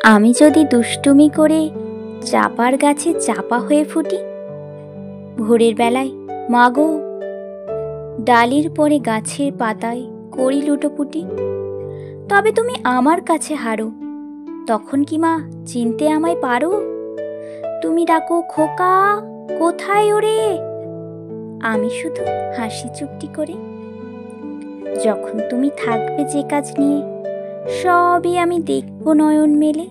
আমি যদি দুষ্টুমি করে চাপার গাছে চাপা হয়ে ফুটি, ভোরের বেলায় মাগো ডালির পরে গাছের পাতায় করি লুটোপুটি, তবে তুমি আমার কাছে হারো, তখন কি মা চিনতে আমায় পারো? তুমি ডাকো খোকা কোথায় ওরে, আমি শুধু হাসি চুপটি করে। যখন তুমি থাকবে যে কাজ নিয়ে, সবই আমি দেখব নয়ন মেলে।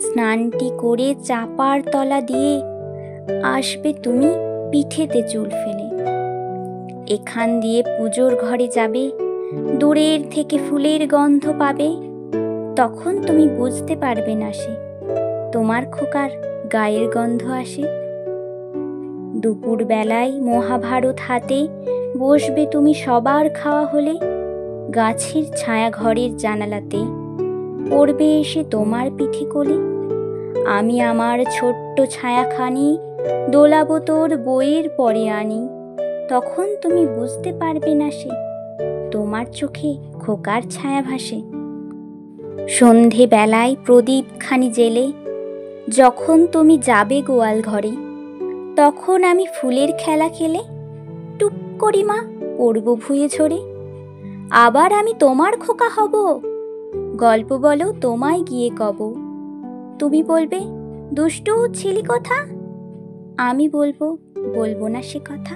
স্নানটি করে চাপার তলা দিয়ে আসবে তুমি পিঠেতে চুল ফেলে। এখান দিয়ে পুজোর ঘরে যাবে, দূরের থেকে ফুলের গন্ধ পাবে। তখন তুমি বুঝতে পারবে না সে তোমার খোকার গায়ের গন্ধ আসে। দুপুর বেলায় মহাভারত হাতে বসবে তুমি সবার খাওয়া হলে। গাছের ছায়া ঘরের জানালাতে পড়বে এসে তোমার পিঠে কোলে। আমি আমার ছোট্ট ছায়াখানি দোলাবো তোর বইয়ের পরে আনি। তখন তুমি বুঝতে পারবে না সে তোমার চোখে খোকার ছায়া ভাসে। সন্ধে বেলায় প্রদীপ খানি জেলে যখন তুমি যাবে গোয়াল ঘরে, তখন আমি ফুলের খেলা খেলে টুপ করি মা পড়ব ভুঁয়ে ঝরে। আবার আমি তোমার খোকা হব, গল্প বলো তোমায় গিয়ে কব। তুমি বলবে দুষ্টু ছিলি কোথা, আমি বলবো না সে কথা।